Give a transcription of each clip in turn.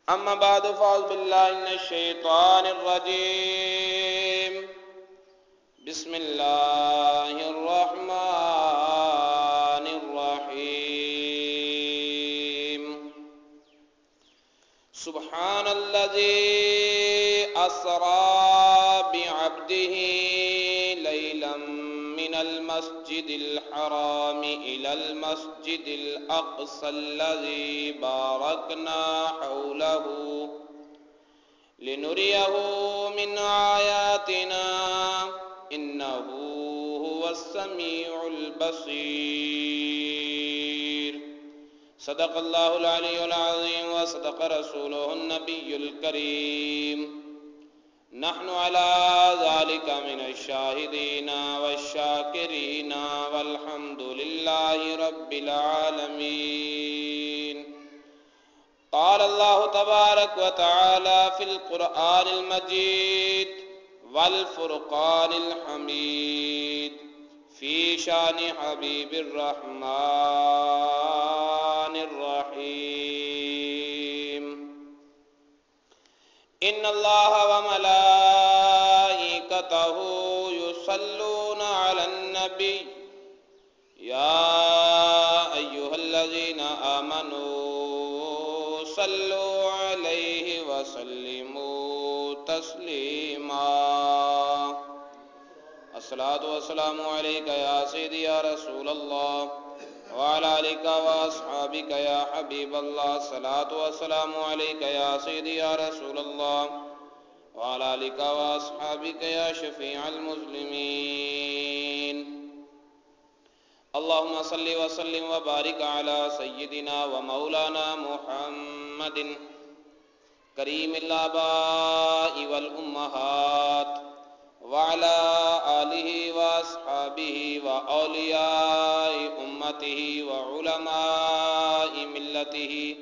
أما بعد فأعوذ بالله من الشيطان الرجيم بسم الله الرحمن الرحيم سبحان الذي أسرى بعبده ليلا من المسجد الحرام إلى المسجد الأقصى الذي باركنا حوله لنريه من آياتنا إنه هو السميع البصير صدق الله العلي العظيم وصدق رسوله النبي الكريم نحن على ذلك من الشاهدين والشاكرين والحمد لله رب العالمين قال الله تبارك وتعالى في القرآن المجيد والفرقان الحميد في شان حبيب الرحمن الرحيم إن الله وملائكته يصلون على النبي يا أيها الذين آمنوا صلوا عليه وسلموا تسليما الصلاة والسلام عليك يا سيدي يا رسول الله وعلى آلك وأصحابك يا حبيب الله الصلاة والسلام عليك يا سيدي يا رسول الله وعلى آلك وأصحابك يا شفيع المسلمين اللهم صل وسلم وبارك على سيدنا ومولانا محمد كريم الآباء والأمهات وعلى آله وأصحابه وأولياء أمته وعلماء ملته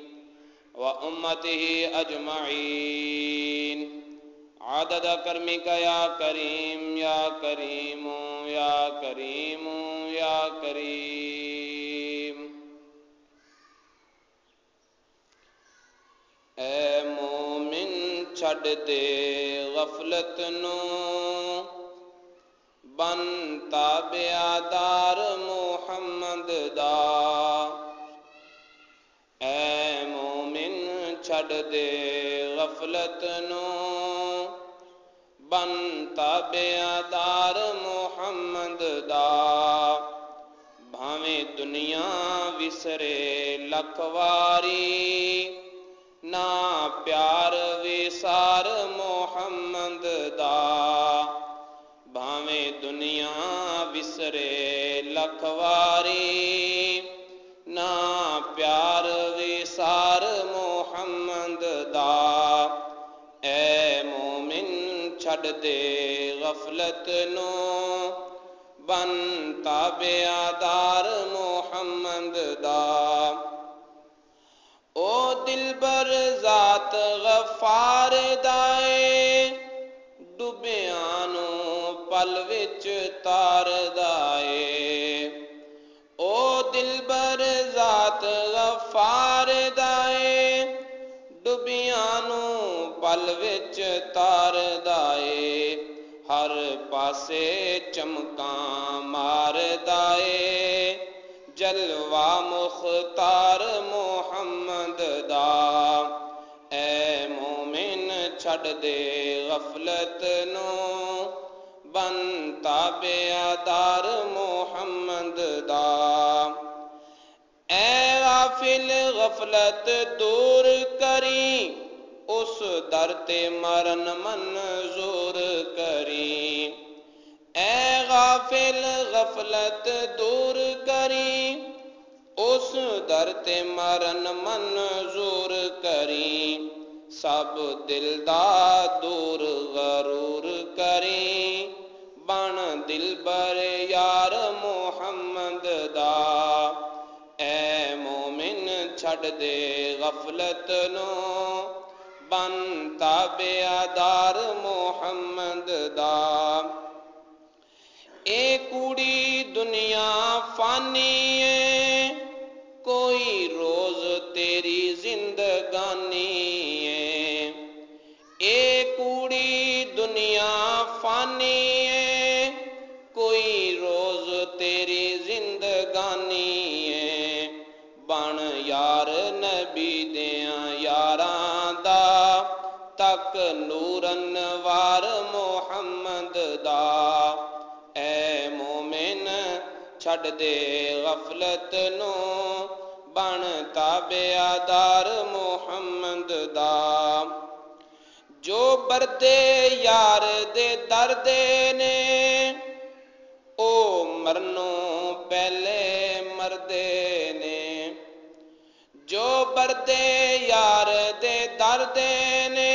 وأمته أجمعين عدد كرمك يا كريم يا كريم يا كريم يا كريم اے مومن چھڑ دے غفلت نو بن تابعدار محمد دا اے مومن چھڑ دے غفلت نو بن تابعدار محمد دا بھاویں دنیا وسرے لکھواری نا پیار وسار محمد دا بھاویں دنیا وسرے لکھواری نا پیار وسار محمد دا اے مومن چھڑ دے غفلت نو بن تابعدار محمد دا او دلبر ذات غفار دائے ڈبیانو پل وچ تار دائے او دلبر ذات غفار دائے ڈبیانو پل وچ تار دائے ہر پاسے چمکاں مار دائے جلوہ مختار محمد دا اے مومن چھڑ دے غفلت نو بن تابعدار محمد دا اے غافل غفلت دور کری اس در تے مرن منظور کری اے غافل غفلت دور کری اس در تے مرن منظور کری سب دل دا دور غرور کری بن دل بر یار محمد دا اے مومن چھڑ دے غفلت نو بن تابعدار محمد دا اے کوڑی دنیا فانی ہے کوئی روز تیری زندگانی ہے تک نور انوار محمد دا اے مومن چھڈ دے غفلت نو بن تابعدار محمد دا جو بردے یار دے دردے نے او مرنوں پہلے مردے نے جو بردے یار دے دردے نے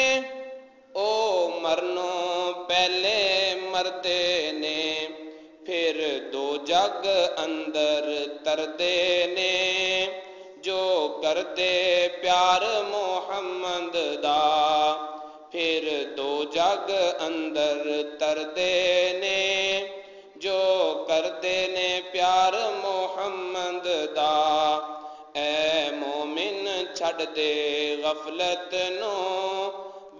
او مرنوں پہلے مردے نے پھر دو جگ اندر تردے نے جو کردے پیار محمد دا پھر دو جگ اندر تردے نے جو کردے نے پیار محمد دا اے مومن چھڈ دے غفلت نو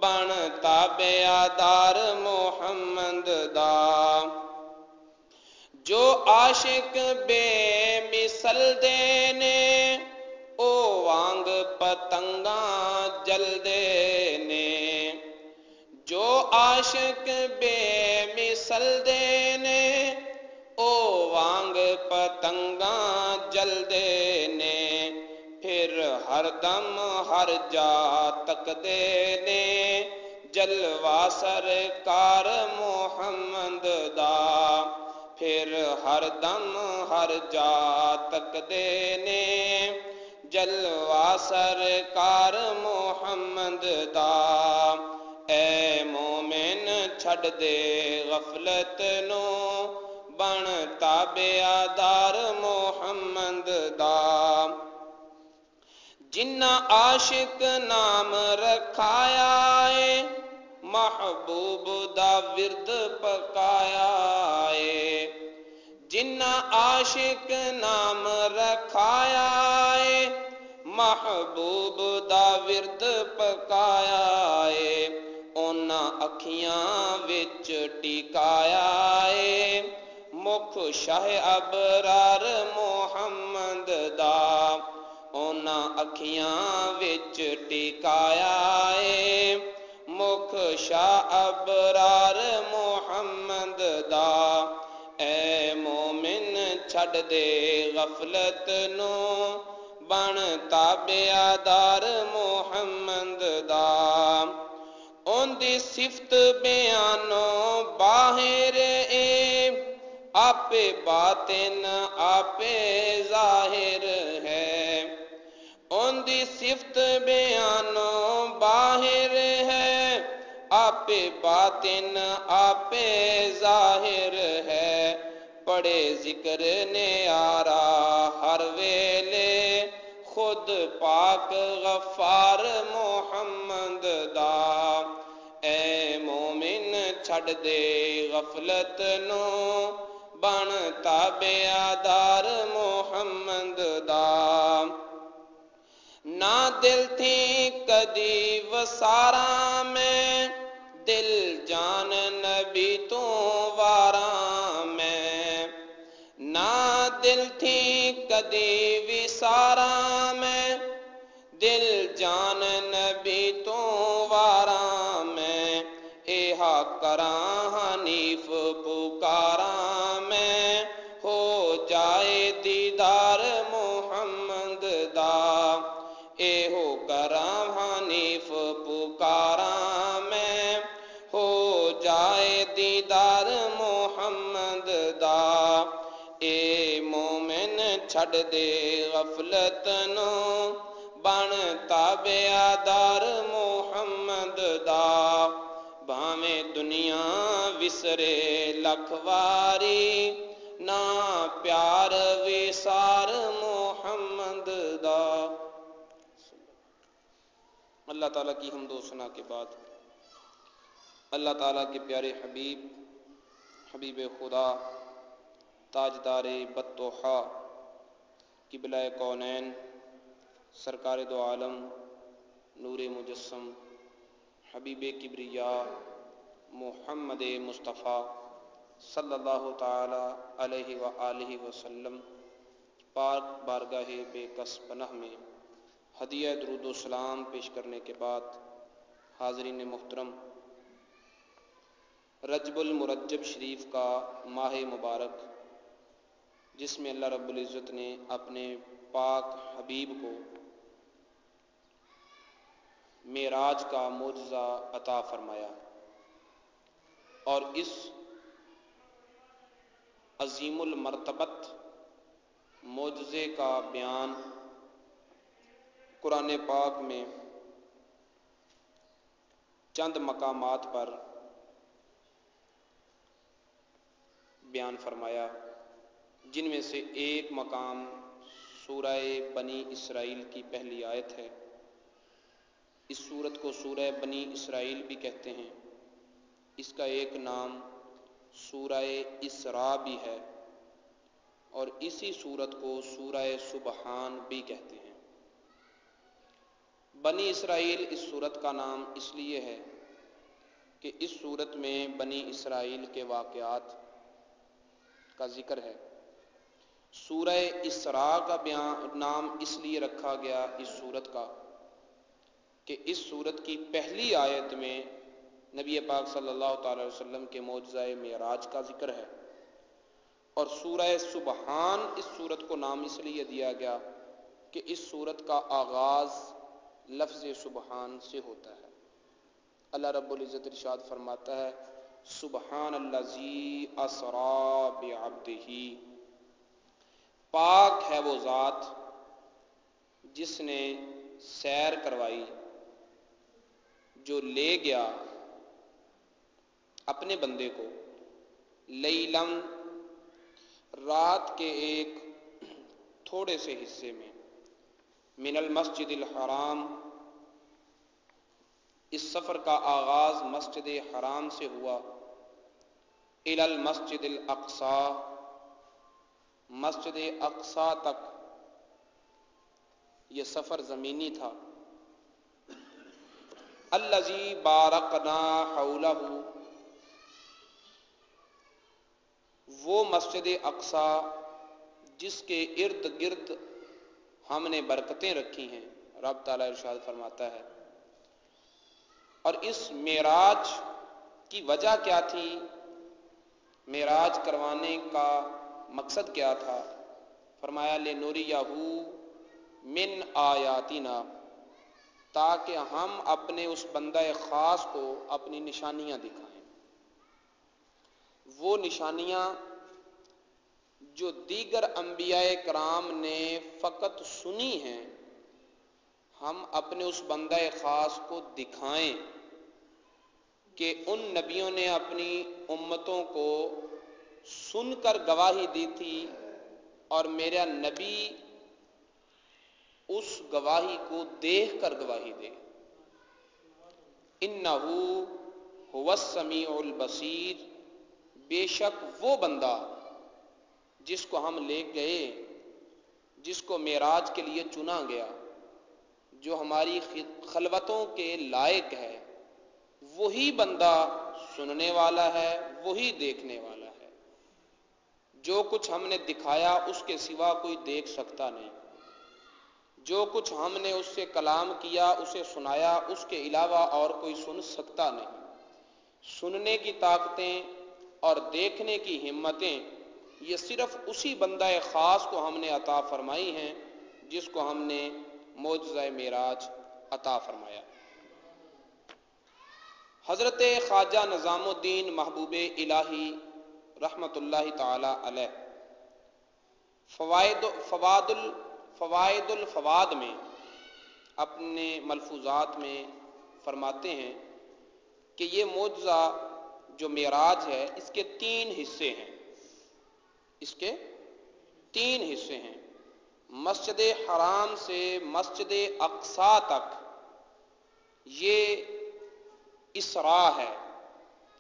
بن تابعدار محمد دا جو عاشق بے مثل دے نے او وانگ پتنگاں جل دے نے جو عاشق بے مثل دے نے او وانگ پتنگاں جل دے نے پھر ہر دم ہر جا تک دے نے جلوہ سرکار محمد دا پھر ہر دم ہر جا تک دے نے جلوہ سرکار محمد دا اے مومن چھڈ دے غفلت نو بن تابعدار محمد دا جنہ عاشق نام رکھایا ہے محبوب دا ورد پکایا ہے جنہ عاشق نام رکھایا ہے محبوب دا ورد پکایا ہے اونا اکھیاں وچ ٹکایا ہے مکھ شاہ ابرار محمد دا اونا اکھیاں وچ ٹکایا ہے مکھ شاہ ابرار محمد دا اے مومن چھڈ دے غفلت نو بن تابعدار محمد دا اون دی صفت بیانوں باہر اے آپ باطن آپ ظاہر ہے ان دی صفت بیانوں باہر ہے آپ باطن آپ ظاہر ہے پڑے ذکر نیارا ہر ویلے خود پاک غفار محمد دا اے مومن چھڈ دے غفلت نو بن تابعدار محمد دا نہ دل تھی کدی وسارا میں دل جان نبی تو وارا میں نہ دل تھی کدی وسارا میں دل جان نبی تو وارا میں ایہا کراں حنیف پکارا میں ہو جائے دیدار محمد دا ایہو کراں حنیف پکارا میں ہو جائے دیدار محمد دا اے مومن چھڈ دے غفلت نو بن تابعدار محمد دا بھاویں دنیا وسرے لکھ واری نا پیار وسار محمد دا اللہ تعالیٰ کی حمد و ثنا کے بعد اللہ تعالیٰ کے پیارے حبیب خدا تاجدار بطوحہ قبلہ کونین سرکار دو عالم نور مجسم حبیب کبریا محمد مصطفیٰ صلی اللہ تعالی علیہ وآلہ وسلم پاک بارگاہ بے کس پناہ میں ہدیہ درود و سلام پیش کرنے کے بعد حاضرین محترم، رجب المرجب شریف کا ماہ مبارک، جس میں اللہ رب العزت نے اپنے پاک حبیب کو معراج کا معجزہ عطا فرمایا، اور اس عظیم المرتبت معجزے کا بیان قرآن پاک میں چند مقامات پر بیان فرمایا، جن میں سے ایک مقام سورہ بنی اسرائیل کی پہلی آیت ہے۔ اس سورت کو سورہ بنی اسرائیل بھی کہتے ہیں، اس کا ایک نام سورہ اسراء بھی ہے، اور اسی سورت کو سورہ سبحان بھی کہتے ہیں۔ بنی اسرائیل اس سورت کا نام اس لیے ہے کہ اس سورت میں بنی اسرائیل کے واقعات کا ذکر ہے۔ سورہ اسراء کا نام اس لیے رکھا گیا اس سورت کا کہ اس سورت کی پہلی آیت میں نبی پاک صلی اللہ تعالی وسلم کے معجزہ معراج کا ذکر ہے، اور سورہ سبحان اس سورت کو نام اس لیے دیا گیا کہ اس سورت کا آغاز لفظ سبحان سے ہوتا ہے۔ اللہ رب العزت ارشاد فرماتا ہے، سبحان الذی اسری بعبدہ، پاک ہے وہ ذات جس نے سیر کروائی، جو لے گیا اپنے بندے کو، لیلم، رات کے ایک تھوڑے سے حصے میں، من المسجد الحرام، اس سفر کا آغاز مسجد حرام سے ہوا، الی المسجد الاقصی، مسجد اقصی تک یہ سفر زمینی تھا، الذی بارکنا حولہ، وہ مسجد اقصی جس کے ارد گرد ہم نے برکتیں رکھی ہیں، رب تعالیٰ ارشاد فرماتا ہے۔ اور اس معراج کی وجہ کیا تھی، معراج کروانے کا مقصد کیا تھا؟ فرمایا لنریہ من آیاتنا، تاکہ ہم اپنے اس بندہ خاص کو اپنی نشانیاں دکھائیں، وہ نشانیاں جو دیگر انبیاء کرام نے فقط سنی ہیں، ہم اپنے اس بندہ خاص کو دکھائیں کہ ان نبیوں نے اپنی امتوں کو سن کر گواہی دی تھی، اور میرا نبی اس گواہی کو دیکھ کر گواہی دے۔ انہ هو السمیع البصیر، بے شک وہ بندہ جس کو ہم لے گئے، جس کو معراج کے لیے چنا گیا، جو ہماری خلوتوں کے لائق ہے، وہی بندہ سننے والا ہے، وہی دیکھنے والا ہے۔ جو کچھ ہم نے دکھایا اس کے سوا کوئی دیکھ سکتا نہیں، جو کچھ ہم نے اس سے کلام کیا، اسے سنایا، اس کے علاوہ اور کوئی سن سکتا نہیں۔ سننے کی طاقتیں اور دیکھنے کی ہمتیں یہ صرف اسی بندہ خاص کو ہم نے عطا فرمائی ہیں جس کو ہم نے معجزہ معراج عطا فرمایا۔ حضرت خواجہ نظام الدین محبوب الہی رحمۃ اللہ تعالی علیہ فوائد الفواد میں اپنے ملفوظات میں فرماتے ہیں کہ یہ معجزہ جو معراج ہے، اس کے 3 حصے ہیں، اس کے 3 حصے ہیں۔ مسجد حرام سے مسجد اقصی تک یہ اسراء ہے،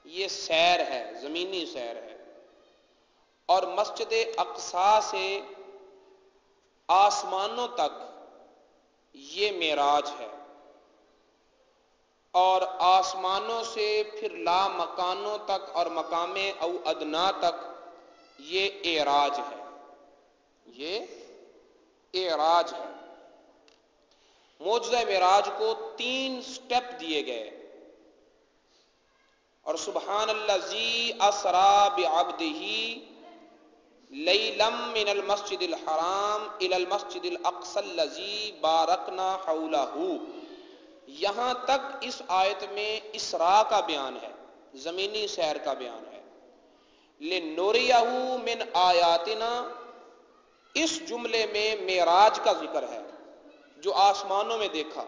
یہ سیر ہے، زمینی سیر ہے، اور مسجد اقصی سے آسمانوں تک یہ معراج ہے، اور آسمانوں سے پھر لا مکانوں تک اور مقام او ادنا تک یہ اعراج ہے، یہ اعراج ہے۔ معجزہ معراج کو 3 سٹیپ دیے گئے، اور سبحان الذی اسری بعبدہ لیلا من المسجد الحرام الی المسجد الاقصی الذی بارکنا حولہ، یہاں تک اس آیت میں اسراء کا بیان ہے، زمینی سیر کا بیان ہے۔ لنوریہ من آیاتنا، اس جملے میں معراج کا ذکر ہے، جو آسمانوں میں دیکھا،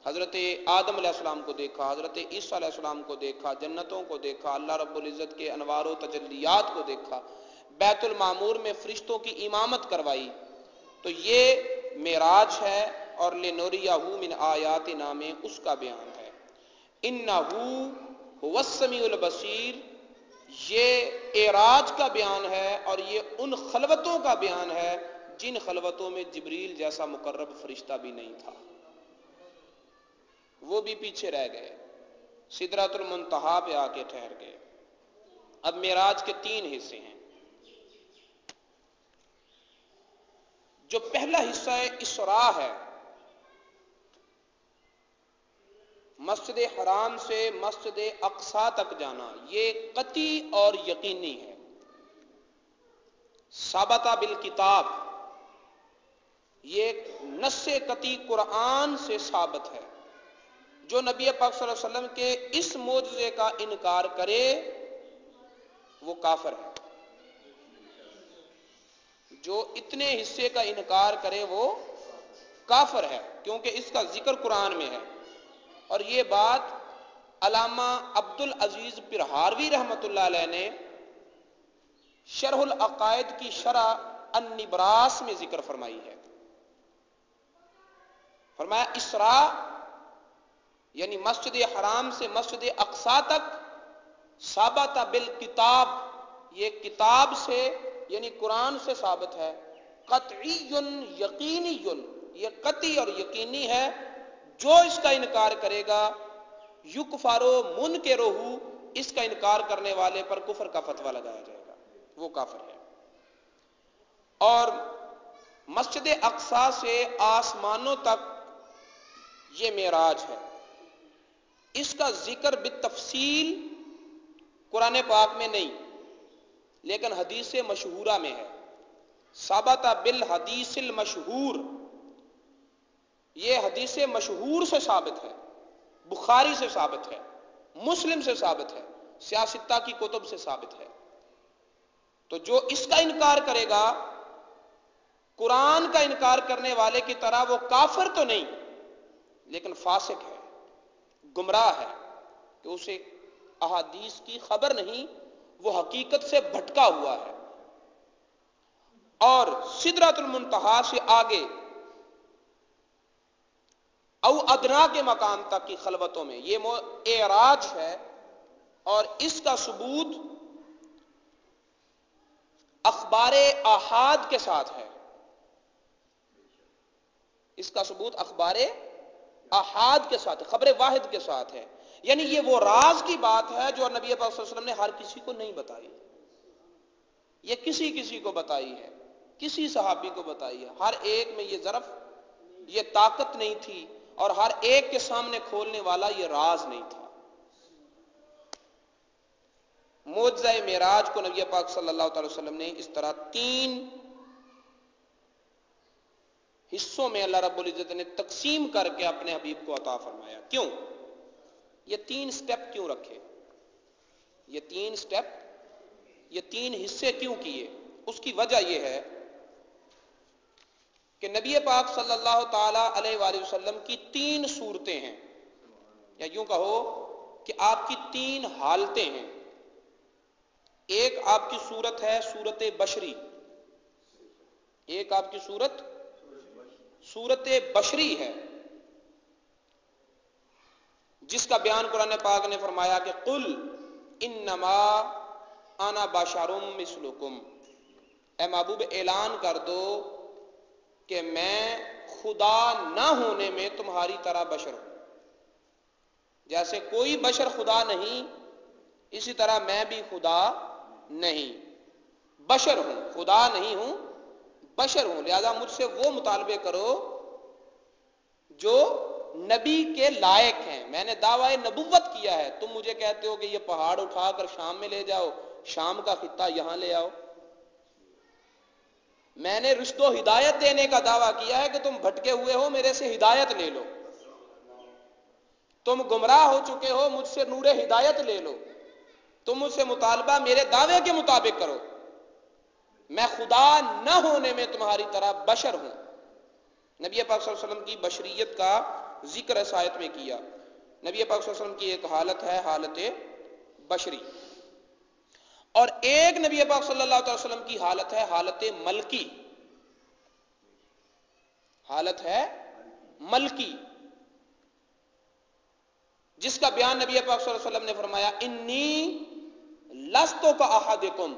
حضرت آدم علیہ السلام کو دیکھا، حضرت عیسیٰ علیہ السلام کو دیکھا، جنتوں کو دیکھا، اللہ رب العزت کے انوار و تجلیات کو دیکھا، بیت المعمور میں فرشتوں کی امامت کروائی، تو یہ معراج ہے، اور لنوریہ من آیاتنا میں اس کا بیان ہے۔ انہ هو السمیع البصیر، یہ اعراج کا بیان ہے، اور یہ ان خلوتوں کا بیان ہے جن خلوتوں میں جبریل جیسا مقرب فرشتہ بھی نہیں تھا، وہ بھی پیچھے رہ گئے، سدرۃ المنتہا پہ آ کے ٹھہر گئے۔ اب معراج کے 3 حصے ہیں۔ جو پہلا حصہ اسراء ہے، مسجد حرام سے مسجد اقصی تک جانا، یہ قطعی اور یقینی ہے، ثابتہ بالکتاب، یہ نص قطعی قرآن سے ثابت ہے۔ جو نبی پاک صلی اللہ علیہ وسلم کے اس معجزے کا انکار کرے وہ کافر ہے، جو اتنے حصے کا انکار کرے وہ کافر ہے، کیونکہ اس کا ذکر قرآن میں ہے۔ اور یہ بات علامہ عبد العزیز پرہاروی رحمۃ اللہ علیہ نے شرح العقائد کی شرح النبراس میں ذکر فرمائی ہے۔ فرمایا اسراء یعنی مسجد حرام سے مسجد اقصی تک ثابت بالکتاب، یہ کتاب سے یعنی قرآن سے ثابت ہے، قطعی یقینی، یہ قطعی اور یقینی ہے۔ جو اس کا انکار کرے گا یکفر منکرہ، اس کا انکار کرنے والے پر کفر کا فتویٰ لگایا جائے گا، وہ کافر ہے۔ اور مسجد اقصی سے آسمانوں تک یہ معراج ہے، اس کا ذکر بالتفصیل قرآن پاک میں نہیں، لیکن حدیث مشہورہ میں ہے، ثابت بالحدیث المشہور، یہ حدیث مشہور سے ثابت ہے، بخاری سے ثابت ہے، مسلم سے ثابت ہے، سیاستہ کی کتب سے ثابت ہے۔ تو جو اس کا انکار کرے گا قرآن کا انکار کرنے والے کی طرح، وہ کافر تو نہیں لیکن فاسق ہے، گمراہ ہے، کہ اسے احادیث کی خبر نہیں، وہ حقیقت سے بھٹکا ہوا ہے۔ اور سدرۃ المنتہا سے آگے او ادنا کے مقام تک کی خلوتوں میں یہ اعراج ہے، اور اس کا ثبوت اخبار آحاد کے ساتھ ہے، اس کا ثبوت اخبار آحاد کے ساتھ، خبر واحد کے ساتھ ہے۔ یعنی یہ وہ راز کی بات ہے جو نبی پاک صلی اللہ علیہ وسلم نے ہر کسی کو نہیں بتائی، یہ کسی کو بتائی ہے، کسی صحابی کو بتائی ہے، ہر ایک میں یہ ظرف، یہ طاقت نہیں تھی، اور ہر ایک کے سامنے کھولنے والا یہ راز نہیں تھا۔ معجزہ معراج کو نبی پاک صلی اللہ علیہ وسلم نے اس طرح 3 حصوں میں اللہ رب العزت نے تقسیم کر کے اپنے حبیب کو عطا فرمایا۔ کیوں یہ 3 سٹیپ کیوں رکھے، یہ 3 سٹیپ، یہ 3 حصے کیوں کیے؟ اس کی وجہ یہ ہے کہ نبی پاک صلی اللہ تعالی علیہ وآلہ وسلم کی 3 صورتیں ہیں، یا یوں کہو کہ آپ کی 3 حالتیں ہیں۔ ایک آپ کی صورت ہے صورت بشری، ایک آپ کی صورت بشری ہے، جس کا بیان قرآن پاک نے فرمایا کہ قل انما انا بشر مثلکم، اے محبوب اعلان کر دو کہ میں خدا نہ ہونے میں تمہاری طرح بشر ہوں، جیسے کوئی بشر خدا نہیں اسی طرح میں بھی خدا نہیں، بشر ہوں، خدا نہیں ہوں، بشر ہوں، لہذا مجھ سے وہ مطالبے کرو جو نبی کے لائق ہیں. میں نے دعوی نبوت کیا ہے، تم مجھے کہتے ہو کہ یہ پہاڑ اٹھا کر شام میں لے جاؤ، شام کا خطہ یہاں لے آؤ. میں نے رشد و ہدایت دینے کا دعویٰ کیا ہے کہ تم بھٹکے ہوئے ہو، میرے سے ہدایت لے لو. تم گمراہ ہو چکے ہو، مجھ سے نور ہدایت لے لو. تم مجھ سے مطالبہ میرے دعوے کے مطابق کرو. میں خدا نہ ہونے میں تمہاری طرح بشر ہوں. نبی پاک صلی اللہ علیہ وسلم کی بشریت کا ذکر اس آیت میں کیا. نبی پاک صلی اللہ علیہ وسلم کی ایک حالت ہے حالت بشری، اور ایک نبی پاک صلی اللہ علیہ وسلم کی حالت ہے حالت ملکی. حالت ہے ملکی، جس کا بیان نبی پاک صلی اللہ علیہ وسلم نے فرمایا انی لستو کا احدکم،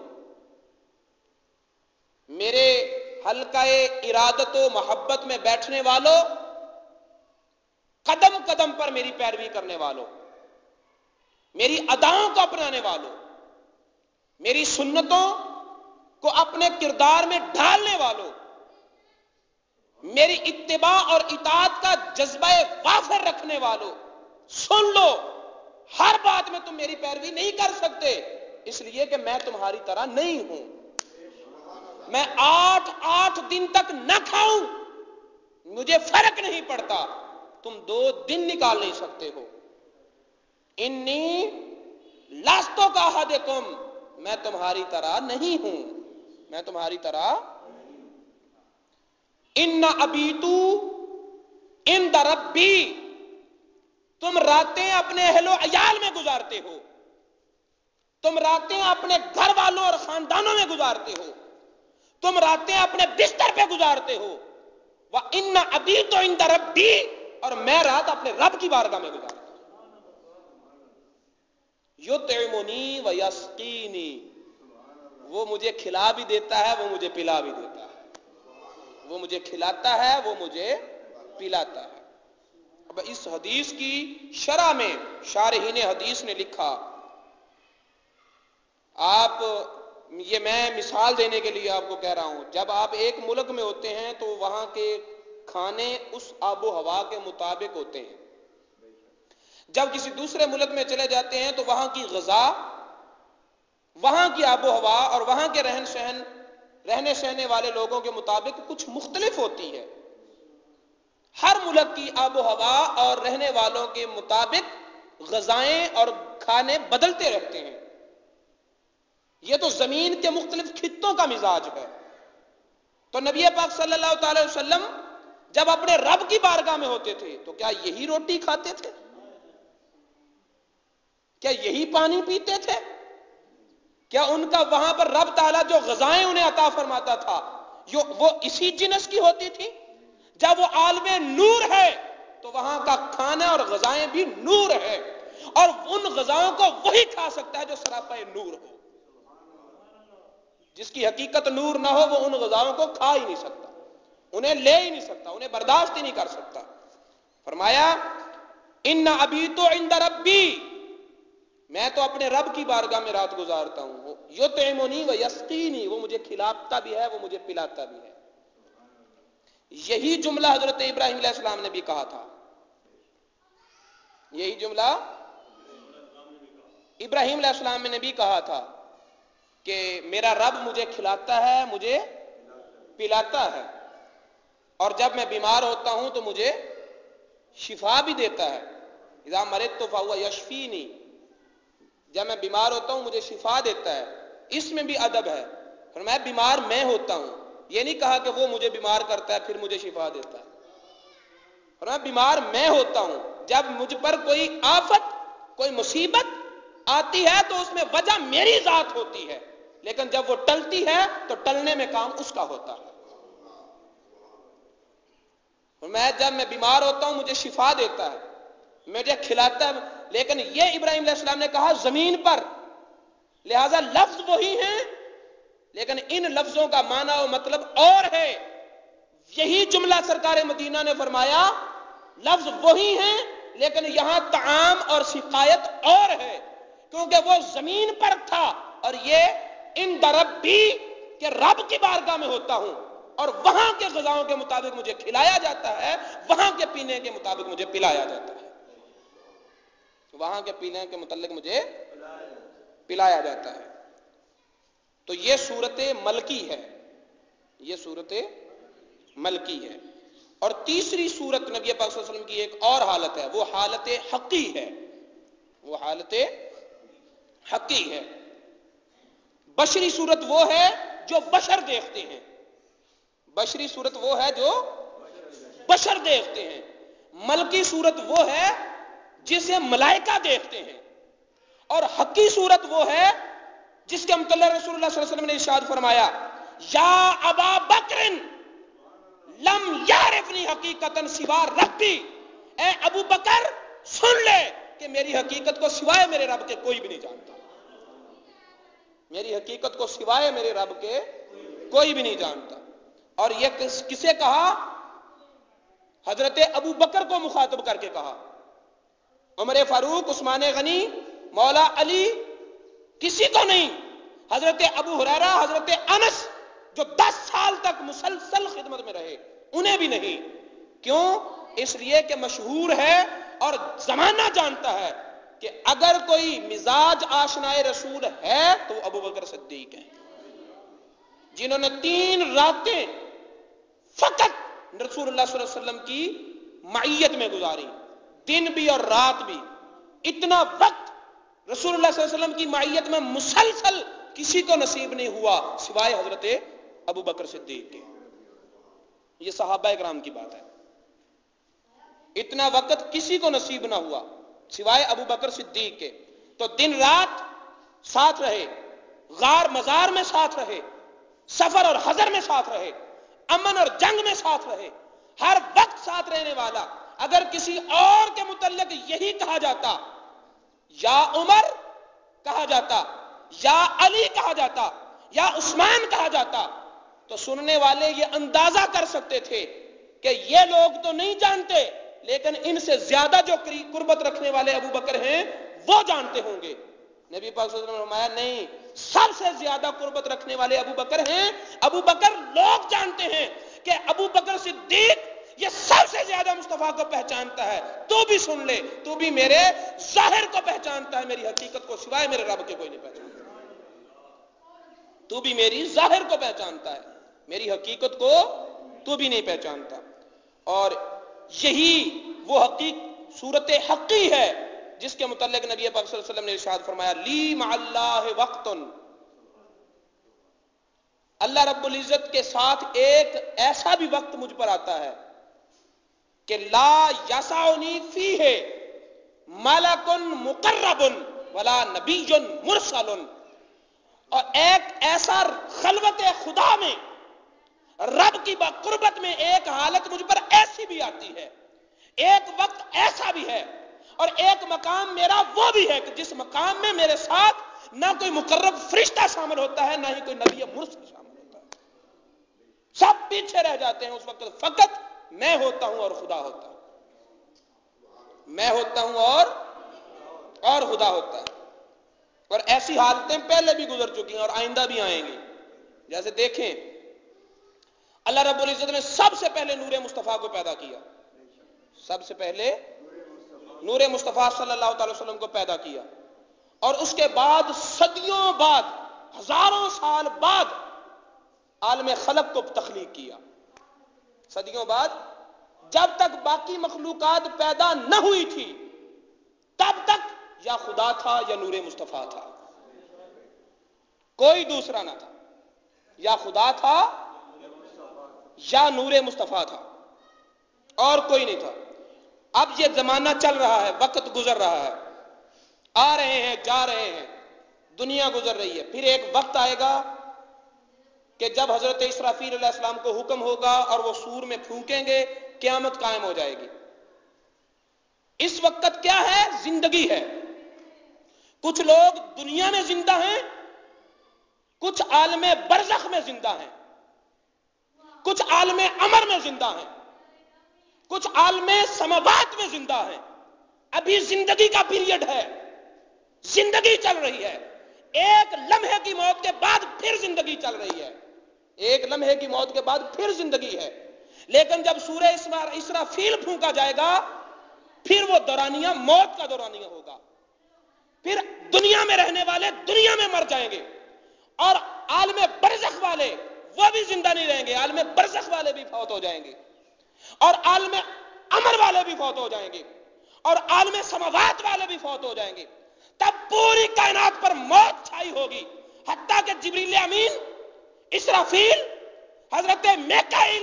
میرے حلقہ ارادت و محبت میں بیٹھنے والوں، قدم قدم پر میری پیروی کرنے والوں، میری اداؤں کو اپنانے والوں، میری سنتوں کو اپنے کردار میں ڈھالنے والوں، میری اتباع اور اطاعت کا جذبہ وافر رکھنے والوں، سن لو، ہر بات میں تم میری پیروی نہیں کر سکتے، اس لیے کہ میں تمہاری طرح نہیں ہوں. میں 8 دن تک نہ کھاؤں، مجھے فرق نہیں پڑتا، تم 2 دن نکال نہیں سکتے ہو. انی لاستوں کا احدکم، میں تمہاری طرح نہیں ہوں، میں تمہاری طرح. ان ابیتو عند ربی، تم راتیں اپنے اہل و عیال میں گزارتے ہو، تم راتیں اپنے گھر والوں اور خاندانوں میں گزارتے ہو، تم راتیں اپنے بستر پہ گزارتے ہو. وَإِنَّ أَبِيتُ عِندَ رَبِّي، اور میں رات اپنے رب کی بارگاہ میں گزارتا ہوں. یُطْعِمُنِی وَیَسْقِینِی، وہ مجھے کھلا بھی دیتا ہے، وہ مجھے پلا بھی دیتا ہے. وہ مجھے کھلاتا ہے، وہ مجھے پلاتا ہے. اب اس حدیث کی شرح میں شارحین حدیث نے لکھا، آپ یہ میں مثال دینے کے لیے آپ کو کہہ رہا ہوں، جب آپ ایک ملک میں ہوتے ہیں تو وہاں کے کھانے اس آب و ہوا کے مطابق ہوتے ہیں. جب کسی دوسرے ملک میں چلے جاتے ہیں تو وہاں کی غذا، وہاں کی آب و ہوا اور وہاں کے رہنے سہنے والے لوگوں کے مطابق کچھ مختلف ہوتی ہے. ہر ملک کی آب و ہوا اور رہنے والوں کے مطابق غذائیں اور کھانے بدلتے رہتے ہیں. یہ تو زمین کے مختلف خطوں کا مزاج ہے. تو نبی پاک صلی اللہ تعالی وسلم جب اپنے رب کی بارگاہ میں ہوتے تھے تو کیا یہی روٹی کھاتے تھے؟ کیا یہی پانی پیتے تھے؟ کیا ان کا وہاں پر رب تعالیٰ جو غذائیں انہیں عطا فرماتا تھا وہ اسی جنس کی ہوتی تھی؟ جب وہ عالم نور ہے تو وہاں کا کھانا اور غذائیں بھی نور ہے، اور ان غذاؤں کو وہی کھا سکتا ہے جو سراپا نور ہو. جس کی حقیقت نور نہ ہو وہ ان غذاؤں کو کھا ہی نہیں سکتا، انہیں لے ہی نہیں سکتا، انہیں برداشت ہی نہیں کر سکتا. فرمایا ان ابیتو عند ربی، میں تو اپنے رب کی بارگاہ میں رات گزارتا ہوں. یطعمنی ویسقینی، وہ مجھے کھلاتا بھی ہے، وہ مجھے پلاتا بھی ہے. یہی جملہ حضرت ابراہیم علیہ السلام نے بھی کہا تھا. یہی جملہ ابراہیم علیہ السلام نے بھی کہا تھا کہ میرا رب مجھے کھلاتا ہے، مجھے پلاتا ہے، اور جب میں بیمار ہوتا ہوں تو مجھے شفا بھی دیتا ہے. اذا مرضت فہو یشفینی، جب میں بیمار ہوتا ہوں مجھے شفا دیتا ہے. اس میں بھی ادب ہے، فرمایا بیمار میں ہوتا ہوں، یہ نہیں کہا کہ وہ مجھے بیمار کرتا ہے پھر مجھے شفا دیتا ہے. فرمایا بیمار میں ہوتا ہوں، جب مجھ پر کوئی آفت، کوئی مصیبت آتی ہے تو اس میں وجہ میری ذات ہوتی ہے، لیکن جب وہ ٹلتی ہے تو ٹلنے میں کام اس کا ہوتا ہے. میں جب میں بیمار ہوتا ہوں مجھے شفا دیتا ہے، مجھے کھلاتا ہے. لیکن یہ ابراہیم علیہ السلام نے کہا زمین پر، لہذا لفظ وہی ہیں لیکن ان لفظوں کا معنی و مطلب اور ہے. یہی جملہ سرکار مدینہ نے فرمایا لفظ وہی ہیں لیکن یہاں طعام اور سقایت اور ہے، کیونکہ وہ زمین پر تھا اور یہ عند ربی کہ رب کی بارگاہ میں ہوتا ہوں. اور وہاں کے غذاؤں کے مطابق مجھے کھلایا جاتا ہے، وہاں کے پینے کے مطابق مجھے پلایا جاتا ہے، وہاں کے پینے کے متعلق مجھے پلایا جاتا ہے۔ تو یہ صورت ملکی ہے، یہ صورت ملکی ہے۔ اور تیسری صورت نبی پاک صلی اللہ علیہ وسلم کی ایک اور حالت ہے، وہ حالت حقی ہے، وہ حالت حقی ہے۔ بشری صورت وہ ہے جو بشر دیکھتے ہیں، بشری صورت وہ ہے جو بشر دیکھتے ہیں۔ ملکی صورت وہ ہے جسے ملائکہ دیکھتے ہیں، اور حقی صورت وہ ہے جس کے متعلق رسول اللہ صلی اللہ علیہ وسلم نے ارشاد فرمایا، یا ابا بکر لم یعرفنی حقیقتا سوا ربی، اے ابو بکر سن لے کہ میری حقیقت کو سوائے میرے رب کے کوئی بھی نہیں جانتا، میری حقیقت کو سوائے میرے رب کے کوئی بھی نہیں جانتا۔ اور یہ کسے کہا؟ حضرت ابو بکر کو مخاطب کر کے کہا۔ عمر فاروق، عثمان غنی، مولا علی، کسی کو نہیں۔ حضرت ابو ہریرہ، حضرت انس جو 10 سال تک مسلسل خدمت میں رہے، انہیں بھی نہیں۔ کیوں؟ اس لیے کہ مشہور ہے اور زمانہ جانتا ہے کہ اگر کوئی مزاج آشنائے رسول ہے تو وہ ابو بکر صدیق ہیں، جنہوں نے 3 راتیں فقط رسول اللہ صلی اللہ علیہ وسلم کی معیت میں گزاری، دن بھی اور رات بھی۔ اتنا وقت رسول اللہ صلی اللہ علیہ وسلم کی معیت میں مسلسل کسی کو نصیب نہیں ہوا سوائے حضرت ابو بکر صدیق کے۔ یہ صحابہ کرام کی بات ہے، اتنا وقت کسی کو نصیب نہ ہوا سوائے ابو بکر صدیق کے۔ تو دن رات ساتھ رہے، غار مزار میں ساتھ رہے، سفر اور حضر میں ساتھ رہے، امن اور جنگ میں ساتھ رہے، ہر وقت ساتھ رہنے والا۔ اگر کسی اور کے متعلق یہی کہا جاتا، یا عمر کہا جاتا، یا علی کہا جاتا، یا عثمان کہا جاتا، تو سننے والے یہ اندازہ کر سکتے تھے کہ یہ لوگ تو نہیں جانتے، لیکن ان سے زیادہ جو قربت رکھنے والے ابو بکر ہیں وہ جانتے ہوں گے۔ نبی پاک صلی اللہ علیہ وسلم نے فرمایا نہیں، سب سے زیادہ قربت رکھنے والے ابو بکر ہیں۔ ابو بکر لوگ جانتے ہیں کہ ابو بکر صدیق یہ سب سے زیادہ مصطفیٰ کو پہچانتا ہے، تو بھی سن لے، تو بھی میرے ظاہر کو پہچانتا ہے، میری حقیقت کو سوائے میرے رب کے کوئی نہیں پہچانتا۔ تو بھی میری ظاہر کو پہچانتا ہے، میری حقیقت کو تو بھی نہیں پہچانتا۔ اور یہی وہ صورت حقی ہے جس کے متعلق نبی پاک صلی اللہ علیہ وسلم نے ارشاد فرمایا، لی مع اللہ وقت، اللہ رب العزت کے ساتھ ایک ایسا بھی وقت مجھ پر آتا ہے کہ لا یسعنی فیہ ملک مقرب ولا نبی مرسل، اور ایک ایسا خلوت خدا میں، رب کی قربت میں ایک حالت مجھ پر ایسی بھی آتی ہے، ایک وقت ایسا بھی ہے، اور ایک مقام میرا وہ بھی ہے کہ جس مقام میں میرے ساتھ نہ کوئی مقرب فرشتہ شامل ہوتا ہے، نہ ہی کوئی نبی مرسل شامل ہوتا ہے، سب پیچھے رہ جاتے ہیں۔ اس وقت فقط میں ہوتا ہوں اور خدا ہوتا ہے، میں ہوتا ہوں اور خدا ہوتا ہے۔ اور ایسی حالتیں پہلے بھی گزر چکی ہیں اور آئندہ بھی آئیں گی۔ جیسے دیکھیں، اللہ رب العزت نے سب سے پہلے نور مصطفیٰ کو پیدا کیا، سب سے پہلے نور مصطفیٰ صلی اللہ تعالی وسلم کو پیدا کیا، اور اس کے بعد صدیوں بعد، ہزاروں سال بعد عالم خلق کو تخلیق کیا۔ صدیوں بعد، جب تک باقی مخلوقات پیدا نہ ہوئی تھی تب تک یا خدا تھا یا نور مصطفیٰ تھا، کوئی دوسرا نہ تھا، یا خدا تھا یا نور مصطفیٰ تھا، اور کوئی نہیں تھا۔ اب یہ زمانہ چل رہا ہے، وقت گزر رہا ہے، آ رہے ہیں جا رہے ہیں، دنیا گزر رہی ہے۔ پھر ایک وقت آئے گا کہ جب حضرت اسرافیل علیہ السلام کو حکم ہوگا اور وہ سور میں پھونکیں گے، قیامت قائم ہو جائے گی۔ اس وقت کیا ہے؟ زندگی ہے۔ کچھ لوگ دنیا میں زندہ ہیں، کچھ عالم برزخ میں زندہ ہیں، کچھ عالم امر میں زندہ ہیں، کچھ عالم سماوات میں زندہ ہیں۔ ابھی زندگی کا پیریڈ ہے، زندگی چل رہی ہے، ایک لمحے کی موت کے بعد پھر زندگی چل رہی ہے۔ ایک لمحے کی موت کے بعد پھر زندگی ہے. لیکن جب سورہ اسرافیل پھونکا جائے گا پھر وہ دورانیہ موت کا دورانیہ ہوگا. پھر دنیا میں رہنے والے دنیا میں مر جائیں گے اور عالم برزخ والے وہ بھی زندہ نہیں رہیں گے. عالم برزخ والے بھی فوت ہو جائیں گے اور عالم امر والے بھی فوت ہو جائیں گے اور عالم سماوات والے بھی فوت ہو جائیں گے. تب پوری کائنات پر موت چھائی ہوگی حتیٰ کہ جبریل امین، اسرافیل، حضرت میکائیل،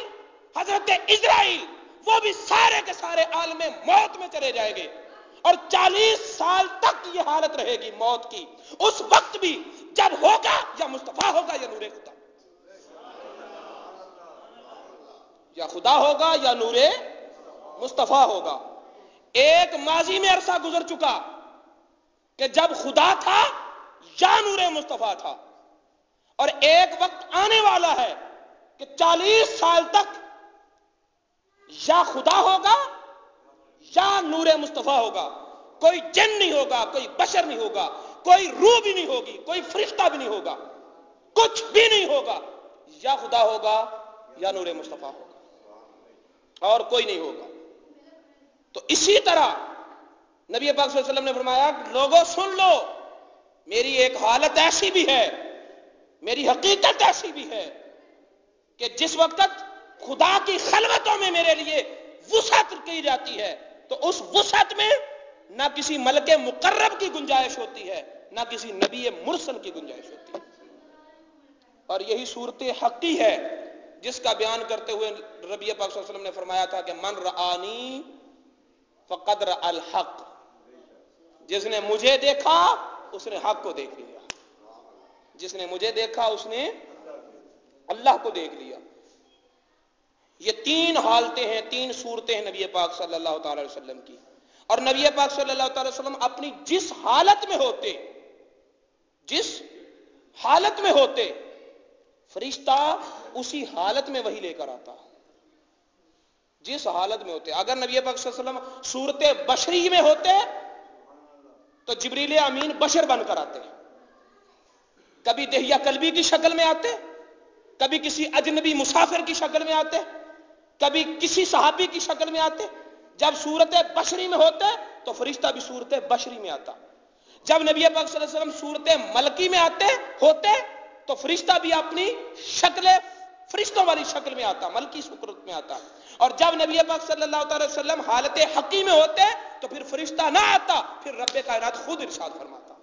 حضرت عزرائیل وہ بھی سارے کے سارے عالم موت میں چلے جائیں گے اور 40 سال تک یہ حالت رہے گی موت کی. اس وقت بھی جب ہوگا یا مصطفیٰ ہوگا یا نور خدا، یا خدا ہوگا یا نور مصطفیٰ ہوگا. ایک ماضی میں عرصہ گزر چکا کہ جب خدا تھا یا نور مصطفیٰ تھا، اور ایک وقت آنے والا ہے کہ 40 سال تک یا خدا ہوگا یا نور مصطفیٰ ہوگا. کوئی جن نہیں ہوگا، کوئی بشر نہیں ہوگا، کوئی روح بھی نہیں ہوگی، کوئی فرشتہ بھی نہیں ہوگا، کچھ بھی نہیں ہوگا. یا خدا ہوگا یا نور مصطفیٰ ہوگا اور کوئی نہیں ہوگا. تو اسی طرح نبی پاک صلی اللہ علیہ وسلم نے فرمایا لوگوں سن لو، میری ایک حالت ایسی بھی ہے، میری حقیقت ایسی بھی ہے کہ جس وقت خدا کی خلوتوں میں میرے لیے وسعت کی جاتی ہے تو اس وسعت میں نہ کسی ملک مقرب کی گنجائش ہوتی ہے نہ کسی نبی مرسل کی گنجائش ہوتی ہے. اور یہی صورت حقی ہے جس کا بیان کرتے ہوئے نبی پاک صلی اللہ علیہ وسلم نے فرمایا تھا کہ من رآنی فقد رأى الحق، جس نے مجھے دیکھا اس نے حق کو دیکھ لیا، جس نے مجھے دیکھا اس نے اللہ کو دیکھ لیا. یہ 3 حالتیں ہیں، 3 صورتیں ہیں نبی پاک صلی اللہ تعالی علیہ وسلم کی. اور نبی پاک صلی اللہ تعالی وسلم اپنی جس حالت میں ہوتے، جس حالت میں ہوتے، فرشتہ اسی حالت میں وہی لے کر آتا. جس حالت میں ہوتے، اگر نبی پاک صلی اللہ علیہ وسلم صورت بشری میں ہوتے تو جبریل امین بشر بن کر آتے، کبھی دہیہ قلبی کی شکل میں آتے، کبھی کسی اجنبی مسافر کی شکل میں آتے، کبھی کسی صحابی کی شکل میں آتے. جب صورت بشری میں ہوتے تو فرشتہ بھی صورت بشری میں آتا. جب نبی پاک صلی اللہ علیہ وسلم صورت ملکی میں آتے ہوتے تو فرشتہ بھی اپنی شکل فرشتوں والی شکل میں آتا، ملکی صورت میں آتا. اور جب نبی پاک صلی اللہ علیہ وسلم حالت حقی میں ہوتے تو پھر فرشتہ نہ آتا، پھر رب کائنات خود ارشاد فرماتا.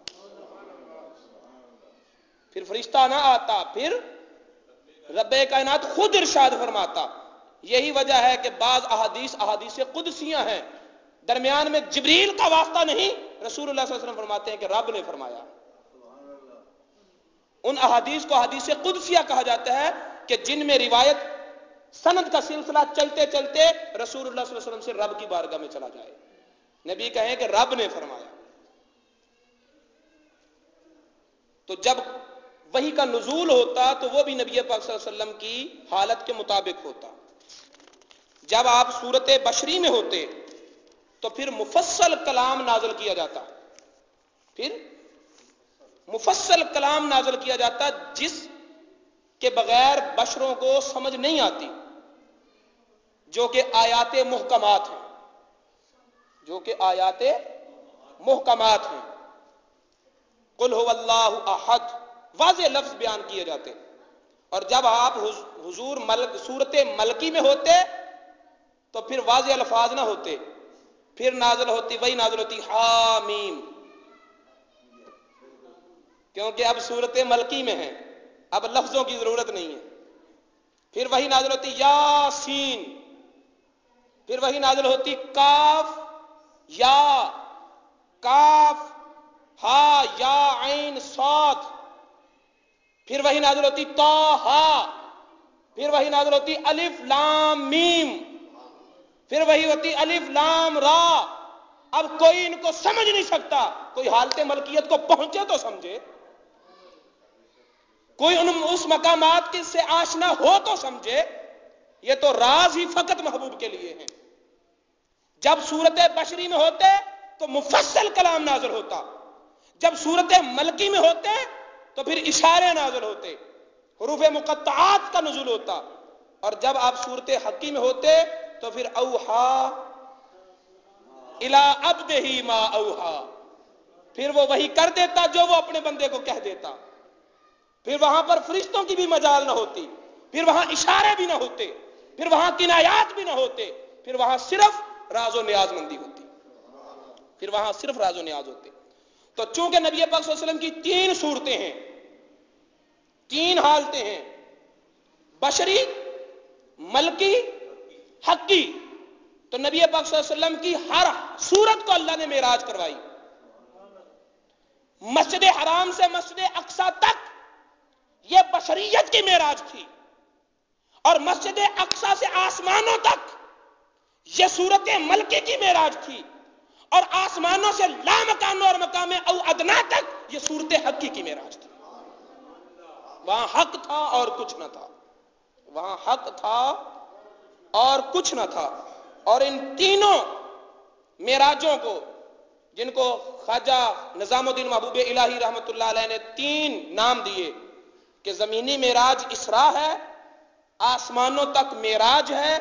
پھر فرشتہ نہ آتا، پھر رب کائنات خود ارشاد فرماتا. یہی وجہ ہے کہ بعض احادیث قدسیاں ہیں، درمیان میں جبریل کا واسطہ نہیں، رسول اللہ صلی اللہ علیہ وسلم فرماتے ہیں کہ رب نے فرمایا. ان احادیث کو احادیث قدسیہ کہا جاتا ہے کہ جن میں روایت سند کا سلسلہ چلتے چلتے رسول اللہ صلی اللہ علیہ وسلم سے رب کی بارگاہ میں چلا جائے، نبی کہیں کہ رب نے فرمایا. تو جب وحی کا نزول ہوتا تو وہ بھی نبی پاک صلی اللہ علیہ وسلم کی حالت کے مطابق ہوتا. جب آپ صورت بشری میں ہوتے تو پھر مفصل کلام نازل کیا جاتا، پھر مفصل کلام نازل کیا جاتا جس کے بغیر بشروں کو سمجھ نہیں آتی، جو کہ آیات محکمات ہیں، جو کہ آیات محکمات ہیں. قل هو اللہ احد، واضح لفظ بیان کیے جاتے. اور جب آپ حضور صورت ملکی میں ہوتے تو پھر واضح الفاظ نہ ہوتے، پھر نازل ہوتی وہی نازل ہوتی حامیم، کیونکہ اب صورت ملکی میں ہے، اب لفظوں کی ضرورت نہیں ہے. پھر وہی نازل ہوتی یاسین، پھر وہی نازل ہوتی کاف یا کاف ہا یا عین صاد، پھر وہی نازل ہوتی طٰہٰ، پھر وہی نازل ہوتی الف لام میم، پھر وہی ہوتی الف لام را. اب کوئی ان کو سمجھ نہیں سکتا، کوئی حالت ملکیت کو پہنچے تو سمجھے، کوئی اس مقامات سے آشنا ہو تو سمجھے. یہ تو راز ہی فقط محبوب کے لیے ہیں. جب صورت بشری میں ہوتے تو مفصل کلام نازل ہوتا، جب صورت ملکی میں ہوتے تو پھر اشارے نازل ہوتے. حروف مقطعات کا نزول ہوتا، اور جب آپ صورت حقی میں ہوتے تو پھر اوحا الی عبدہ ما اوحا، پھر وہ وہی کر دیتا جو وہ اپنے بندے کو کہہ دیتا، پھر وہاں پر فرشتوں کی بھی مجال نہ ہوتی، پھر وہاں اشارے بھی نہ ہوتے، پھر وہاں کنایات بھی نہ ہوتے، پھر وہاں صرف راز و نیاز مندی ہوتی، پھر وہاں صرف راز و نیاز ہوتے۔ تو چونکہ نبی پاک صلی اللہ علیہ وسلم کی 3 صورتیں ہیں، 3 حالتیں ہیں، بشری، ملکی، حقی، تو نبی پاک صلی اللہ علیہ وسلم کی ہر صورت کو اللہ نے معراج کروائی۔ مسجد حرام سے مسجد اقصی تک یہ بشریت کی معراج تھی، اور مسجد اقصی سے آسمانوں تک یہ صورت ملکی کی معراج تھی، اور آسمانوں سے لامکان اور مقام او ادنا تک یہ صورت حقی کی معراج تھی۔ وہاں حق تھا اور کچھ نہ تھا، وہاں حق تھا اور کچھ نہ تھا۔ اور ان تینوں معراجوں کو، جن کو خواجہ نظام الدین محبوب الہی رحمت اللہ علیہ نے 3 نام دیے کہ زمینی معراج اسراء ہے، آسمانوں تک معراج ہے،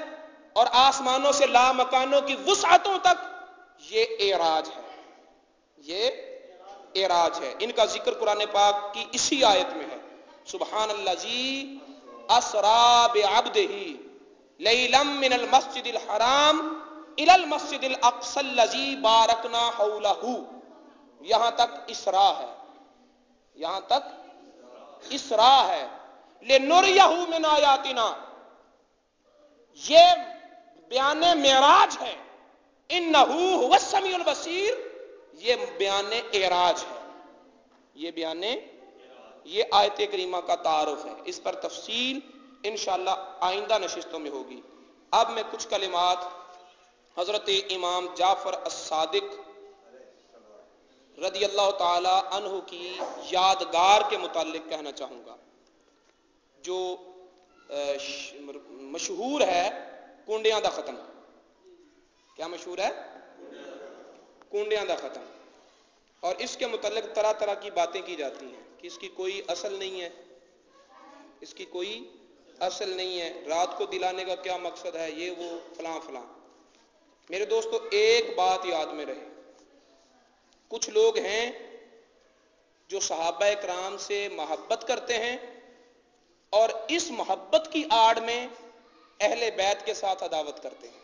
اور آسمانوں سے لامکانوں کی وسعتوں تک یہ اعراج ہے، یہ اعراج ہے۔ ان کا ذکر قرآن پاک کی اسی آیت میں ہے، سبحان الذی اسری بعبدہ لیلا من المسجد الحرام الی المسجد الاقصی الذی بارکنا حولہ۔ یہاں تک اسراء ہے، یہاں تک اسراء ہے، لنریہ من آیاتنا، یہ بیان معراج ہے، انہ هو السمیع البصیر، یہ بیان اعراج ہے، یہ بیان، یہ آیت کریمہ کا تعارف ہے۔ اس پر تفصیل انشاءاللہ آئندہ نشستوں میں ہوگی۔ اب میں کچھ کلمات حضرت امام جعفر الصادق رضی اللہ تعالی عنہ کی یادگار کے متعلق کہنا چاہوں گا، جو مشہور ہے کنڈیاں دا ختم۔ کیا مشہور ہے؟ کنڈیاں دا ختم۔ اور اس کے متعلق طرح طرح کی باتیں کی جاتی ہیں کہ اس کی کوئی اصل نہیں ہے، اس کی کوئی اصل نہیں ہے، رات کو دلانے کا کیا مقصد ہے، یہ وہ فلاں فلاں۔ میرے دوستو، ایک بات یاد میں رہے، کچھ لوگ ہیں جو صحابہ اکرام سے محبت کرتے ہیں اور اس محبت کی آڑ میں اہل بیت کے ساتھ عداوت کرتے ہیں۔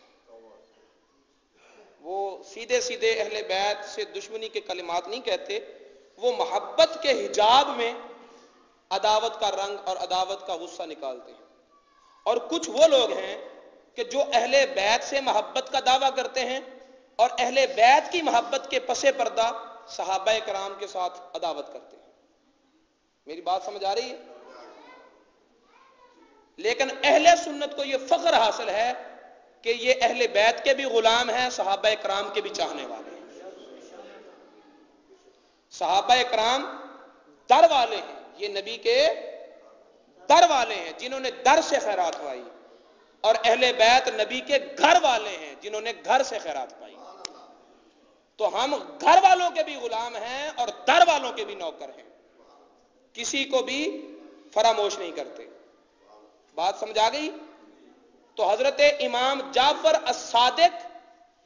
وہ سیدھے سیدھے اہل بیت سے دشمنی کے کلمات نہیں کہتے، وہ محبت کے حجاب میں عداوت کا رنگ اور عداوت کا غصہ نکالتے ہیں۔ اور کچھ وہ لوگ ہیں کہ جو اہل بیت سے محبت کا دعویٰ کرتے ہیں اور اہل بیت کی محبت کے پس پردہ صحابہ کرام کے ساتھ عداوت کرتے ہیں۔ میری بات سمجھ آ رہی ہے؟ لیکن اہل سنت کو یہ فخر حاصل ہے کہ یہ اہل بیت کے بھی غلام ہیں، صحابہ کرام کے بھی چاہنے والے ہیں۔ صحابہ کرام در والے ہیں، یہ نبی کے در والے ہیں جنہوں نے در سے خیرات پائی، اور اہل بیت نبی کے گھر والے ہیں جنہوں نے گھر سے خیرات پائی۔ تو ہم گھر والوں کے بھی غلام ہیں اور در والوں کے بھی نوکر ہیں، کسی کو بھی فراموش نہیں کرتے۔ بات سمجھ آ گئی؟ تو حضرت امام جعفر الصادق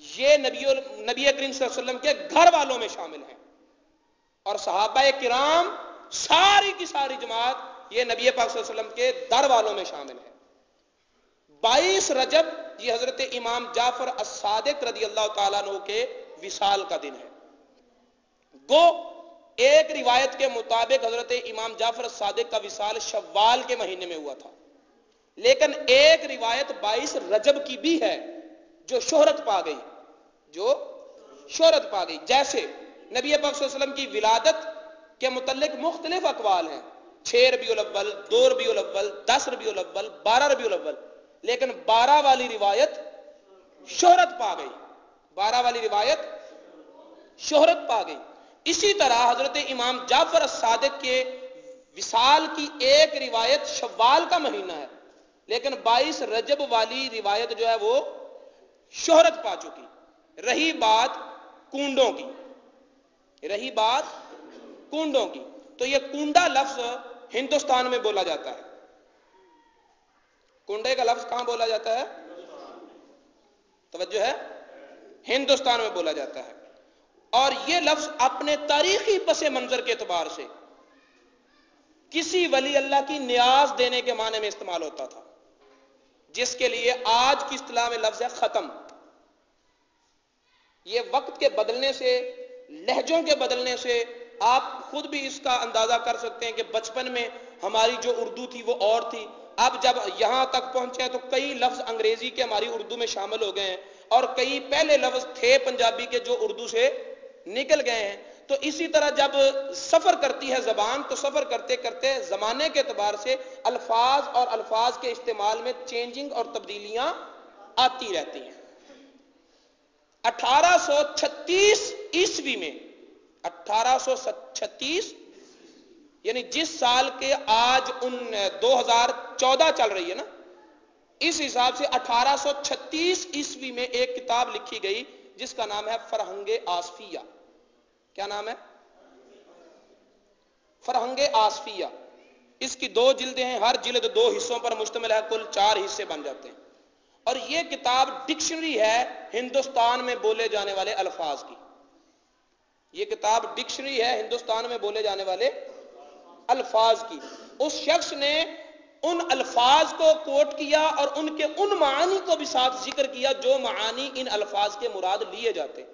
یہ نبی کریم صلی اللہ علیہ وسلم کے گھر والوں میں شامل ہیں، اور صحابہ کرام ساری کی ساری جماعت یہ نبی پاک صلی اللہ علیہ وسلم کے در والوں میں شامل ہے۔ 22 رجب یہ حضرت امام جعفر الصادق رضی اللہ تعالیٰ عنہ کے وصال کا دن ہے۔ گو ایک روایت کے مطابق حضرت امام جعفر الصادق کا وصال شوال کے مہینے میں ہوا تھا، لیکن ایک روایت 22 رجب کی بھی ہے جو شہرت پا گئی، جیسے نبی پاک صلی اللہ علیہ وسلم کی ولادت کے متعلق مختلف اقوال ہیں، 6 ربیع الاول، 2 ربیع الاول، 10 ربیع الاول، 12 ربیع الاول، لیکن 12 والی روایت شہرت پا گئی، 12 والی روایت شہرت پا گئی۔ اسی طرح حضرت امام جعفر الصادق کے وصال کی ایک روایت شوال کا مہینہ ہے، لیکن 22 رجب والی روایت جو ہے وہ شہرت پا چکی۔ رہی بات کنڈوں کی، تو یہ کنڈا لفظ ہندوستان میں بولا جاتا ہے، کنڈے کا لفظ کہاں بولا جاتا ہے؟ توجہ ہے، ہندوستان میں بولا جاتا ہے. اور یہ لفظ اپنے تاریخی پس منظر کے اعتبار سے کسی ولی اللہ کی نیاز دینے کے معنی میں استعمال ہوتا تھا، جس کے لیے آج کی اصطلاح میں لفظ ہے ختم. یہ وقت کے بدلنے سے، لہجوں کے بدلنے سے آپ خود بھی اس کا اندازہ کر سکتے ہیں کہ بچپن میں ہماری جو اردو تھی وہ اور تھی. اب جب یہاں تک پہنچے ہیں تو کئی لفظ انگریزی کے ہماری اردو میں شامل ہو گئے ہیں، اور کئی پہلے لفظ تھے پنجابی کے جو اردو سے نکل گئے ہیں. تو اسی طرح جب سفر کرتی ہے زبان تو سفر کرتے کرتے زمانے کے اعتبار سے الفاظ اور الفاظ کے استعمال میں چینجنگ اور تبدیلیاں آتی رہتی ہیں. 1836 عیسوی میں، 1836 یعنی جس سال کے آج 2014 چل رہی ہے نا، اس حساب سے 1836 عیسوی میں ایک کتاب لکھی گئی جس کا نام ہے فرہنگ آصفیہ. کیا نام ہے؟ فرہنگ آصفیہ. اس کی 2 جلدیں ہیں، ہر جلد 2 حصوں پر مشتمل ہے، کل 4 حصے بن جاتے ہیں. اور یہ کتاب ڈکشنری ہے ہندوستان میں بولے جانے والے الفاظ کی. یہ کتاب ڈکشنری ہے ہندوستان میں بولے جانے والے الفاظ کی. اس شخص نے ان الفاظ کو کوٹ کیا اور ان کے ان معانی کو بھی ساتھ ذکر کیا جو معانی ان الفاظ کے مراد لیے جاتے.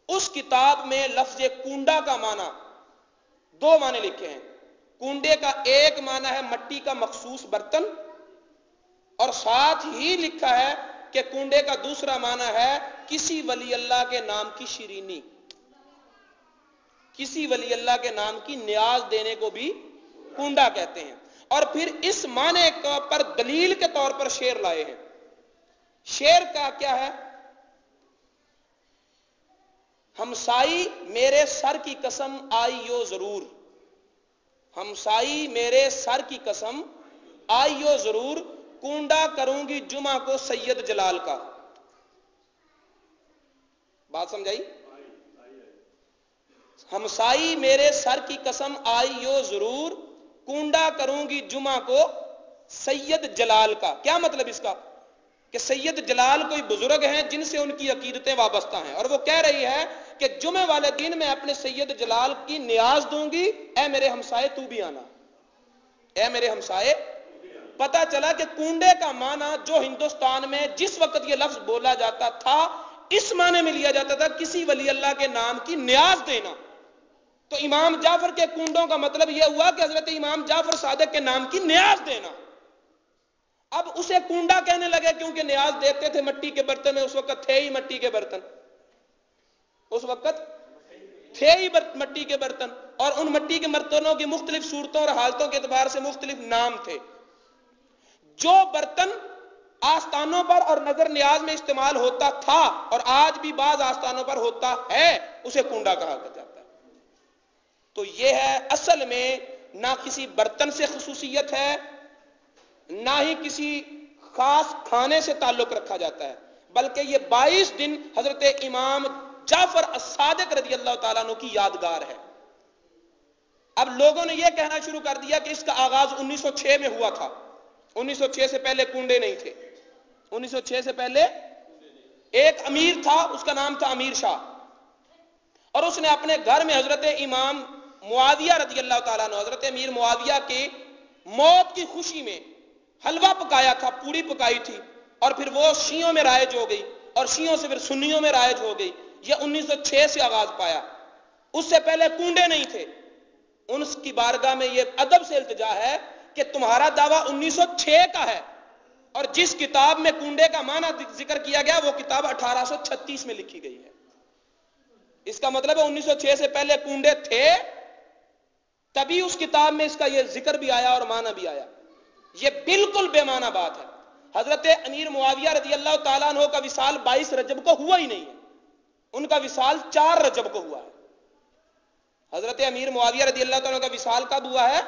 اس کتاب میں لفظ کنڈا کا معنی 2 معنی لکھے ہیں. کنڈے کا ایک معنی ہے مٹی کا مخصوص برتن، اور ساتھ ہی لکھا ہے کہ کنڈے کا دوسرا معنی ہے کسی ولی اللہ کے نام کی شیرینی. کسی ولی اللہ کے نام کی نیاز دینے کو بھی کنڈا کہتے ہیں. اور پھر اس معنی پر دلیل کے طور پر شعر لائے ہیں. شعر کا کیا ہے؟ ہمسائی میرے سر کی قسم آئیو ضرور، ہمسائی میرے سر کی قسم آئیو ضرور، کنڈا کروں گی جمعہ کو سید جلال کا. بات سمجھائی؟ ہمسائی میرے سر کی قسم آئیو ضرور، کنڈا کروں گی جمعہ کو سید جلال کا. کیا مطلب اس کا؟ کہ سید جلال کوئی بزرگ ہیں جن سے ان کی عقیدتیں وابستہ ہیں، اور وہ کہہ رہی ہے کہ جمعہ والے دن میں اپنے سید جلال کی نیاز دوں گی، اے میرے ہمسائے تو بھی آنا، اے میرے ہمسائے. پتہ چلا کہ کنڈے کا معنی جو ہندوستان میں جس وقت یہ لفظ بولا جاتا تھا اس معنی میں لیا جاتا تھا کسی ولی اللہ کے نام کی نیاز دینا. تو امام جعفر کے کنڈوں کا مطلب یہ ہوا کہ حضرت امام جعفر صادق کے نام کی نیاز دینا. اب اسے کنڈا کہنے لگے کیونکہ نیاز دیتے تھے مٹی کے برتن میں، اس وقت تھے ہی مٹی کے برتن، اس وقت تھے ہی مٹی کے برتن، اور ان مٹی کے برتنوں کی مختلف صورتوں اور حالتوں کے اعتبار سے مختلف نام تھے. جو برتن آستانوں پر اور نظر نیاز میں استعمال ہوتا تھا اور آج بھی بعض آستانوں پر ہوتا ہے اسے کنڈا کہا جاتا ہے. تو یہ ہے اصل میں نہ کسی برتن سے خصوصیت ہے، نہ ہی کسی خاص کھانے سے تعلق رکھا جاتا ہے، بلکہ یہ 22 دن حضرت امام جعفر الصادق رضی اللہ تعالیٰ عنہ کی یادگار ہے. اب لوگوں نے یہ کہنا شروع کر دیا کہ اس کا آغاز 1906 میں ہوا تھا. 1906 سے پہلے کنڈے نہیں تھے. 1906 سے پہلے ایک امیر تھا، اس کا نام تھا امیر شاہ، اور اس نے اپنے گھر میں حضرت امام معاویہ رضی اللہ تعالیٰ عنہ، حضرت امیر معاویہ کی موت کی خوشی میں حلوہ پکایا تھا، پوڑی پکائی تھی، اور پھر وہ شیعوں میں رائج ہو گئی اور شیعوں سے پھر سنیوں میں رائج ہو گئی. یہ 1906 سے آغاز پایا. اس سے پہلے کنڈے نہیں تھے. ان کی بارگاہ میں یہ ادب سے التجا ہے کہ تمہارا دعویٰ 1906 کا ہے اور جس کتاب میں کنڈے کا معنی ذکر کیا گیا وہ کتاب 1836 میں لکھی گئی ہے. اس کا مطلب ہے 1906 سے پہلے کنڈے تھے، تبھی اس کتاب میں اس کا یہ ذکر بھی آیا اور معنی بھی آیا. یہ بالکل بے معنی بات ہے. حضرت امیر معاویہ رضی اللہ تعالیٰ عنہ کا وصال 22 رجب کو ہوا ہی نہیں ہے، ان کا وصال 4 رجب کو ہوا ہے. حضرت امیر معاویہ رضی اللہ تعالیٰ عنہ کا وصال کب ہوا ہے؟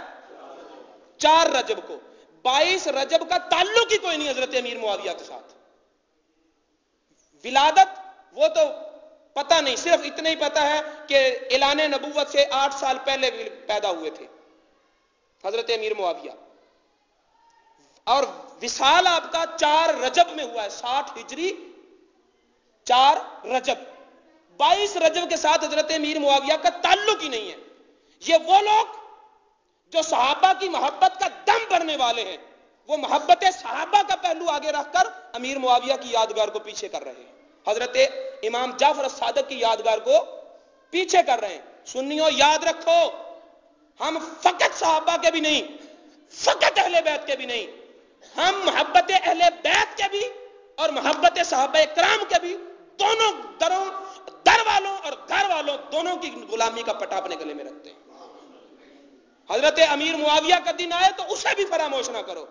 4 رجب کو. 22 رجب کا تعلق ہی کوئی نہیں حضرت امیر معاویہ کے ساتھ. ولادت وہ تو پتہ نہیں، صرف اتنا ہی پتہ ہے کہ اعلان نبوت سے 8 سال پہلے پیدا ہوئے تھے حضرت امیر معاویہ. اور وصال آپ کا 4 رجب میں ہوا ہے، 60 ہجری 4 رجب، 22 رجب کے ساتھ حضرت امیر معاویہ کا تعلق ہی نہیں ہے۔ یہ وہ لوگ جو صحابہ کی محبت کا دم بھرنے والے ہیں، وہ محبت صحابہ کا پہلو آگے رکھ کر امیر معاویہ کی یادگار کو پیچھے کر رہے ہیں، حضرت امام جعفر الصادق کی یادگار کو پیچھے کر رہے ہیں۔ سنیوں یاد رکھو، ہم فقط صحابہ کے بھی نہیں، فقط اہل بیت کے بھی نہیں، ہم محبت اہل بیت کے بھی اور محبت صحابہ کرام کے بھی، دونوں در والوں اور گھر والوں دونوں کی غلامی کا پٹا اپنے گلے میں رکھتے ہیں۔ حضرت امیر معاویہ کا دن آئے تو اسے بھی فراموش نہ کرو،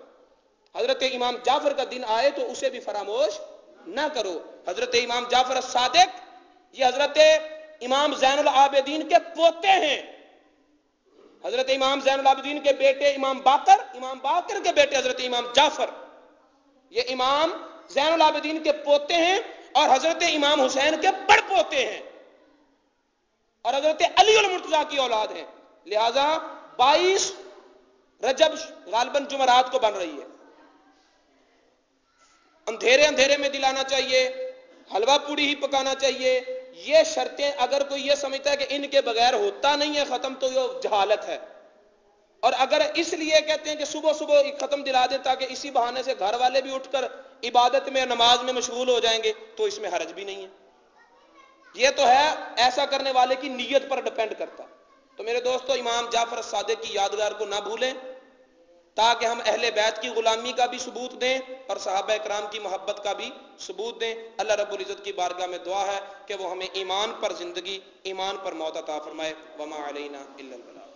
حضرت امام جعفر کا دن آئے تو اسے بھی فراموش نہ کرو۔ حضرت امام جعفر الصادق یہ حضرت امام زین العابدین کے پوتے ہیں، حضرت امام زین العابدین کے بیٹے امام باقر کے بیٹے حضرت امام جعفر، یہ امام زین العابدین کے پوتے ہیں اور حضرت امام حسین کے بڑ پوتے ہیں اور حضرت علی المرتضیٰ کی اولاد ہیں۔ لہذا 22 رجب غالباً جمعرات کو بن رہی ہے، اندھیرے میں دلانا چاہیے، حلوہ پوڑی ہی پکانا چاہیے۔ یہ شرطیں اگر کوئی یہ سمجھتا ہے کہ ان کے بغیر ہوتا نہیں ہے ختم، تو یہ جہالت ہے۔ اور اگر اس لیے کہتے ہیں کہ صبح ختم دلا دیں تاکہ اسی بہانے سے گھر والے بھی اٹھ کر عبادت میں نماز میں مشغول ہو جائیں گے، تو اس میں حرج بھی نہیں ہے۔ یہ تو ہے ایسا کرنے والے کی نیت پر ڈیپینڈ کرتا۔ تو میرے دوستو، امام جعفر الصادق کی یادگار کو نہ بھولیں تاکہ ہم اہل بیت کی غلامی کا بھی ثبوت دیں اور صحابہ کرام کی محبت کا بھی ثبوت دیں۔ اللہ رب العزت کی بارگاہ میں دعا ہے کہ وہ ہمیں ایمان پر زندگی، ایمان پر موت عطا فرمائے۔ وما علینا الا البلاغ۔